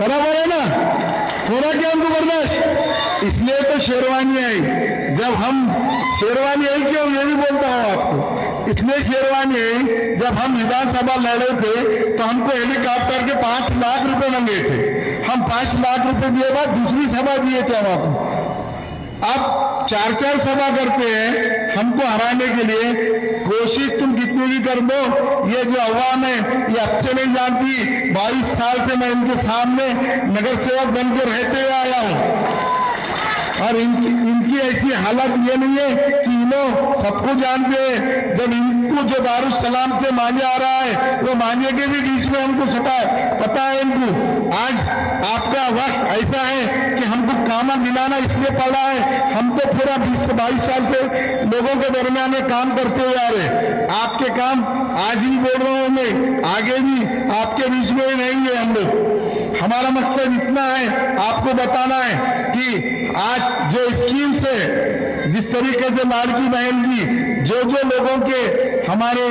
बराबर है ना? होना क्या हमको बर्दाश्त? इसलिए तो शेरवानी आई। जब हम शेरवानी आई क्यों, ये भी बोलता हूँ आपको, इसलिए शेरवानी आई जब हम विधानसभा लड़े थे तो हमको हेलीकॉप्टर के 5 लाख रुपए मांगे थे। हम 5 लाख रुपए दिए बाद दूसरी सभा दिए थे हम आपको। अब 4-4 सभा करते हैं हमको हराने के लिए। कोशिश तुम कितनी भी कर दो, ये जो अवाम है ये अच्छे नहीं जानती। 22 साल से मैं इनके सामने नगर सेवक बनकर रहते हुए आया हूं और इनकी ऐसी हालत ये नहीं है कि इन्हों सबको जानते हैं। जब इनको जो दारुसलाम से मांझे आ रहा है वो मांझे के भी बीच में हमको पता है इनको। आज आपका वक्त ऐसा है कि हमको काम मिलाना इसलिए पड़ा है। हम तो पूरा 20-22 साल से लोगों के दरमियान में काम करते हुए आ रहे। आपके काम आज भी बोल रहा हूं मैं, आगे भी आपके बीच में ही रहेंगे हम लोग। हमारा मकसद इतना है आपको बताना है कि आज जो स्कीम से जिस तरीके से लाड़की बहन की जो लोगों के हमारे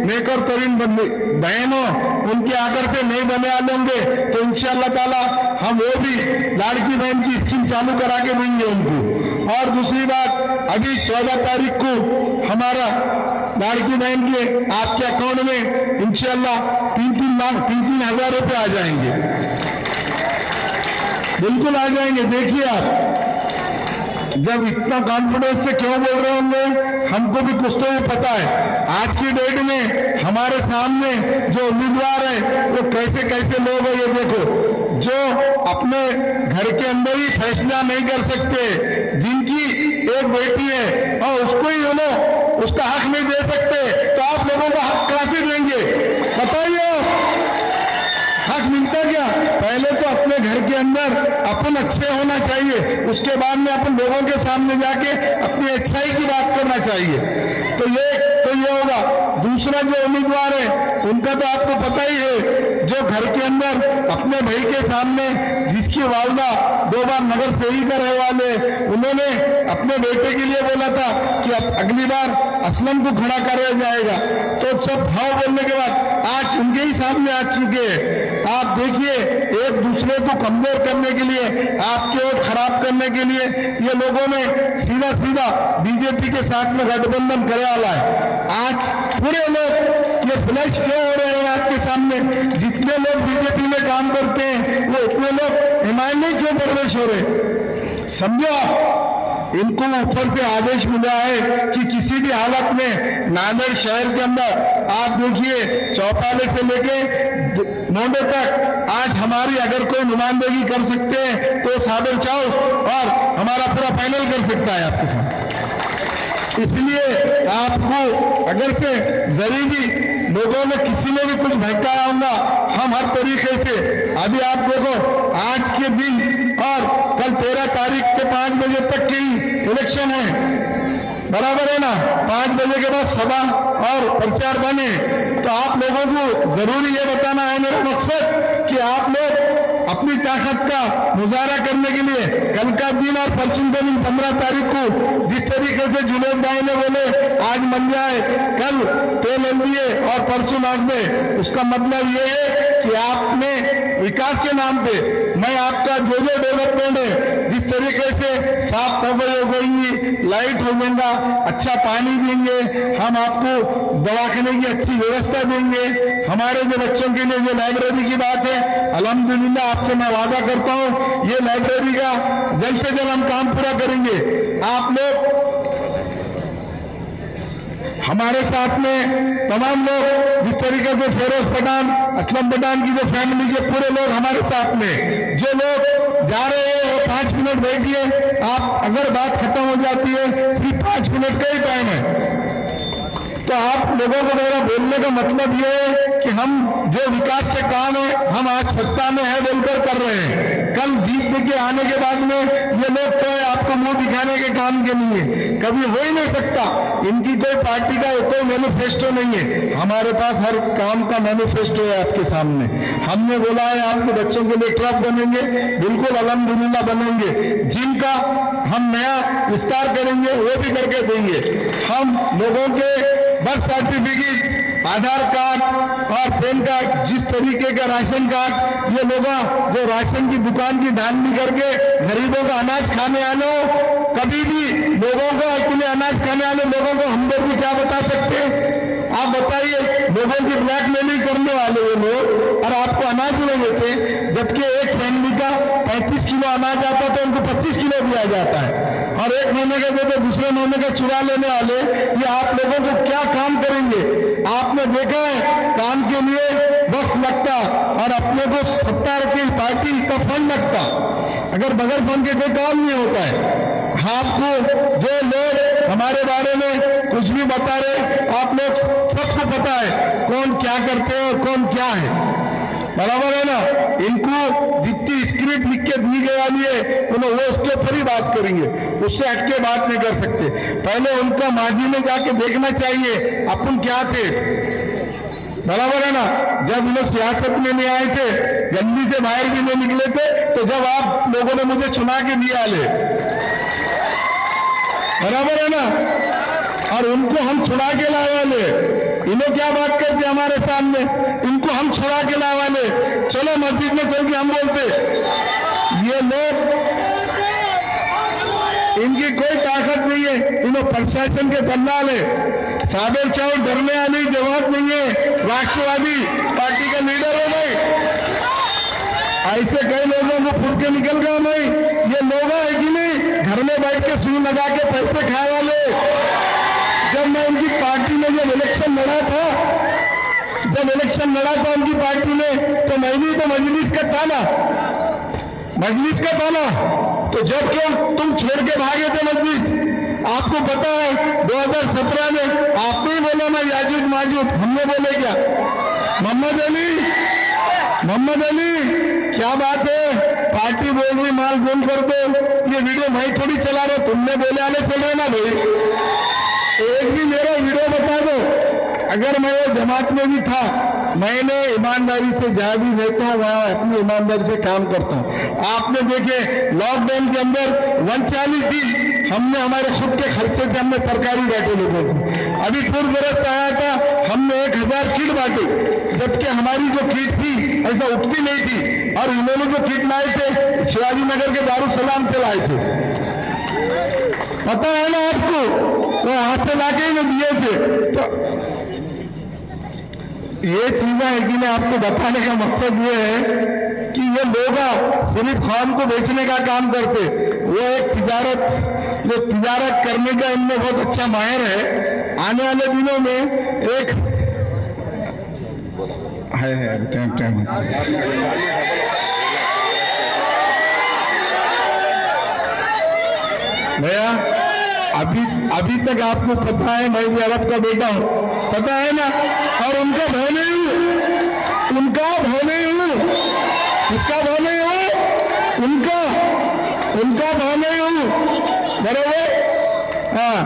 नेकर तरीन बहनों उनके आकर से नहीं बने आ लेंगे तो इंशाअल्लाह ताला हम वो भी लाड़की बहन की स्कीम चालू करा के देंगे उनको। और दूसरी बात, अभी 14 तारीख को हमारा लाड़की बहन के आपके अकाउंट में इंशाअल्लाह 3-3 हजार रुपए आ जाएंगे, बिल्कुल आ जाएंगे। देखिए आप जब इतना कॉन्फिडेंस से क्यों बोल रहे होंगे, हमको भी कुछ तो पता है। आज की डेट में हमारे सामने जो उम्मीदवार है वो कैसे कैसे लोग हैं, ये देखो, जो अपने घर के अंदर ही फैसला नहीं कर सकते, जिनकी एक बेटी है और उसको ही उसका हक नहीं दे सकते, तो आप लोगों का हक कहां से देंगे बताइए? हक मिलता क्या? पहले तो अपने घर के अंदर अपन अच्छे होना चाहिए, उसके बाद में अपन लोगों के सामने जाके अपनी अच्छाई की बात करना चाहिए। तो ये होगा। दूसरा जो उम्मीदवार है उनका तो आपको पता ही है, जो घर के अंदर अपने भाई के सामने जिसकी वालदा 2 बार नगर सेविका रहे वाले, उन्होंने अपने बेटे के लिए बोला था कि अब अगली बार असलम को खड़ा कराया जाएगा। तो सब भाव बोलने के बाद आज उनके ही सामने आ चुके हैं। आप देखिए, एक दूसरे को कमजोर करने के लिए, आपके वोट खराब करने के लिए ये लोगों ने सीधा बीजेपी के साथ में गठबंधन करे वाला है। आज पूरे लोग ये फ्लैश क्यों हो रहे हैं आपके सामने? जितने लोग बीजेपी में काम करते हैं वो उतने लोग हिमायत क्यों प्रवेश हो रहे? समझो आप, इनको ऊपर से आदेश मिला है कि किसी भी हालत में नांदेड़ शहर के अंदर आप देखिए चौपाले से लेके मोंडे तक आज हमारी अगर कोई नुमाइंदगी कर सकते हैं तो सादर चाव और हमारा पूरा पैनल कर सकता है आपके साथ। इसलिए आपको अगर से जरूरी भी लोगों ने किसी ने भी कुछ भटकाया होगा, हम हर तरीके से, अभी आप देखो आज के दिन और कल 13 तारीख के 5 बजे तक की इलेक्शन है, बराबर है ना? 5 बजे के बाद सभा और प्रचार बने, तो आप लोगों को जरूरी ये बताना है मेरा मकसद कि आप लोग अपनी ताकत का मुजाहरा करने के लिए कल का दिन और परसों का दिन 15 तारीख को जिस तरीके से जुनेद भाई ने बोले आज मन जाए, कल तेल दिए और परसों नाच दे, उसका मतलब ये है कि आपने विकास के नाम पे मैं आपका जो डेवलपमेंट है, जिस तरीके से साफ सफाई हो गई, लाइट हो जाएगा, अच्छा पानी देंगे, हम आपको दवाखाने की अच्छी व्यवस्था देंगे, हमारे जो बच्चों के लिए जो लाइब्रेरी की बात है, अल्हम्दुलिल्लाह आपसे मैं वादा करता हूं ये लाइब्रेरी का जल्द से जल्द हम काम पूरा करेंगे। आप लोग हमारे साथ में तमाम लोग जिस तरीके से फिरोज पठान, असलम पठान की जो फैमिली के पूरे लोग हमारे साथ में, जो लोग जा रहे हैं वो 5 मिनट बैठिए, आप अगर बात खत्म हो जाती है सिर्फ 5 मिनट का ही टाइम है। तो आप लोगों को मेरा बोलने का मतलब ये है कि हम जो विकास के काम है हम आज सत्ता में है बोलकर कर रहे हैं, कल जीत के आने के बाद में ये लोग तो आपको मुंह दिखाने के काम के लिए कभी हो ही नहीं सकता। इनकी कोई पार्टी का कोई मैनिफेस्टो नहीं है, हमारे पास हर काम का मैनिफेस्टो है आपके सामने। हमने बोला है आपके बच्चों के लिए ट्रक बनेंगे, बिल्कुल अल्हम्दुलिल्लाह बनेंगे, जिनका हम नया विस्तार करेंगे वो भी करके देंगे। हम लोगों के बर्थ सर्टिफिकेट आधार कार्ड और पैन कार्ड, जिस तरीके का राशन कार्ड, ये लोग जो राशन की दुकान की धांधली करके गरीबों का अनाज खाने वाले हो, कभी भी लोगों को इतने अनाज खाने वाले लोगों को हमदर्दी क्या बता सकते हैं? आप बताइए, लोगों की ब्लैकमेलिंग करने वाले ये लोग और आपको अनाज नहीं देते, जबकि एक फैमिली का 35 किलो अनाज आता है तो उनको 25 किलो दिया जाता है, और एक महीने का देते दूसरे महीने का चुरा लेने वाले, ये आप लोगों को क्या काम करेंगे? आपने देखा है काम के लिए वक्त लगता और अपने को सत्ता की पार्टी का फंड लगता, अगर बगैर फंड के कोई काम नहीं होता है। आपको जो लोग हमारे बारे में कुछ भी बता रहे, आप लोग सबको पता है कौन क्या करते हैं और कौन क्या है, बराबर है ना? इनको जितनी स्क्रिप्ट लिख के दी गई वाली है वो उसके ऊपर ही बात करेंगे, उससे हटके बात नहीं कर सकते। पहले उनका माजी में जाके देखना चाहिए अपन क्या थे, बराबर है ना? जब लोग सियासत में नहीं आए थे, गंदी से बाहर भी नहीं निकले थे, तो जब आप लोगों ने मुझे चुना के दिया ले, बराबर है ना? और उनको हम छुड़ा के लाए वाले, इन्हें क्या बात करते हमारे सामने, इनको हम छुड़ा के लाए वाले, चलो मस्जिद में चल के हम बोलते, ये लोग, इनकी कोई ताकत नहीं है, इन्हें प्रशासन के दलाल है। साबिर चाव डरने वाली जवाब नहीं है, राष्ट्रवादी पार्टी का लीडर हो गए, ऐसे कई लोगों को फुट के निकल गया नहीं, ये लोग है कि नहीं घर में बैठ के सुई लगा के पैसे खाए वाले। जब मैं उनकी पार्टी में जब इलेक्शन लड़ा था उनकी पार्टी में, तो मैंने तो मजलिस का ताना, तो जब क्यों तुम छोड़ के भागे थे मजलिस? आपको पता है 2017 में आपने ही बोला ना याजूज माजूज, हमने बोले क्या? मोहम्मद अली क्या बात है, पार्टी बोल रही माल बंद कर दो, ये वीडियो मैं थोड़ी चला रहा, तुमने बोले आने चल रहे ना भाई, एक भी मेरा वीडियो बता दो। अगर मैं वो जमात में भी था, मैंने ईमानदारी से जहां भी रहता हूँ वहां अपनी ईमानदारी से काम करता हूँ। आपने देखे लॉकडाउन के अंदर 39 दिन हमने हमारे खुद के खर्चे से हमने तरकारी बांटे लोगों को। अभी पूर्वग्रस्त आया था, हमने 1000 किट बांटे, जबकि हमारी जो किट थी ऐसा उठती नहीं थी, और इन्होंने जो किट लाए थे शिवाजी नगर के दारुसलाम से लाए थे, पता है ना आपको, तो हाथ से लाके ही दिए थे। तो ये चीजें है कि मैं आपको बताने का मकसद ये है कि ये लोग सिर्फ खान को बेचने का काम करते, वो एक तिजारत करने का इनमें बहुत अच्छा माहिर है। आने वाले दिनों में एक टाइम भैया, अभी तक आपको पता है मैं भी अरब का बेटा हूं, पता है ना? और उनका भाव नहीं हूं, इसका भाव नहीं हूं, उनका भाव नहीं हूं, बराबर? हाँ,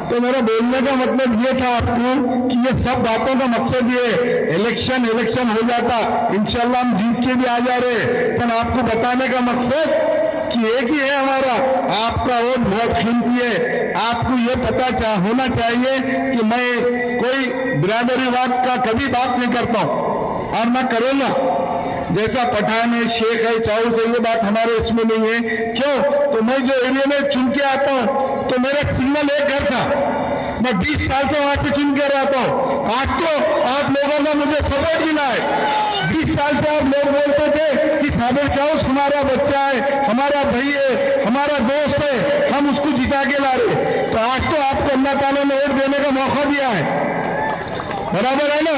तो मेरा बोलने का मतलब ये था आपको कि ये सब बातों का मकसद ये इलेक्शन हो जाता, इंशाल्लाह हम जीत के भी आ जा रहे, पर आपको बताने का मकसद कि एक ही है हमारा, आपका वोट बहुत कीमती है। आपको ये पता होना चाहिए कि मैं कोई बिरादरीवाद का कभी बात नहीं करता हूं और मैं करूंगा। जैसा पठान है, शेख है, चाउस है, ये बात हमारे इसमें नहीं है। क्यों? तो मैं जो एरिया में चुन के आता हूं, तो मेरा सिग्नल एक घर था, मैं 20 साल से वहां से चुन के रहता हूं। आज तो आप लोगों का मुझे सपोर्ट मिला है। 20 साल से आप लोग बोलते थे कि साबिर चाउस हमारा बच्चा है, हमारा भाई है, हमारा दोस्त है, हम उसको जिता के ला रहे। तो आज तो आपको अल्लाह ताला ने वोट देने का मौका दिया है, बराबर है ना?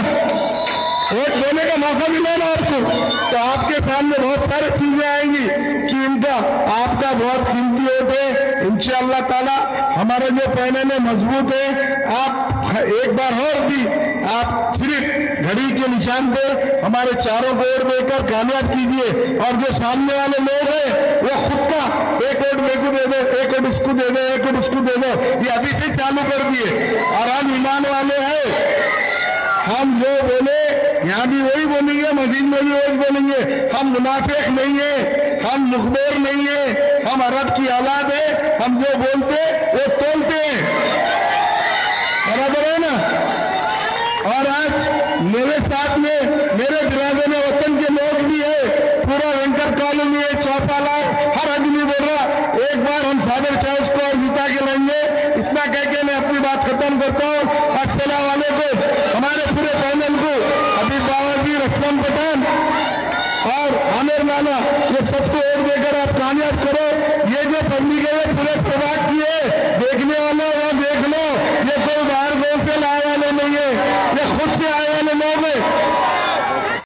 वोट देने का मौका मिला ना आपको, तो आपके सामने बहुत सारी चीजें आएंगी कि इनका आपका बहुत कीमती वोट है। इंशाअल्लाह ताला हमारा जो पहने में मजबूत है। आप एक बार और भी आप सिर्फ घड़ी के निशान पे हमारे चारों को वोट देकर कामयाब कीजिए, और जो सामने वाले लोग हैं वो खुद का एक वोट मेरे को दे दो, एक वोट उसको दे दो, एक वोट उसको दे दो, ये अभी से चालू कर दिए। और हम ईमान वाले हैं, हम जो बोले यहाँ भी वही बोलेंगे, मस्जिद में भी वही बोलेंगे। हम मुनाफिक नहीं है, हम मुखबिर नहीं है, हम अरब की औलाद है। हम जो बोलते वो तोलते हैं, बराबर है ना? और आज मेरे साथ में मेरे बिरादर वतन के लोग भी है, पूरा वेंकर कॉलोनी है, चौपाला, हर आदमी बोल रहा एक बार हम सादर चौक को जीता के लेंगे। इतना कह के मैं अपनी बात खत्म करता हूँ। अस्सलाम वालेकुम। हमारे पूरे पैनल को अभी बाबाजी, रस्लम पठान और आमिर नाना, ये सबको वोट देकर आप कामयाब करो। ये जो पब्लिक है पूरे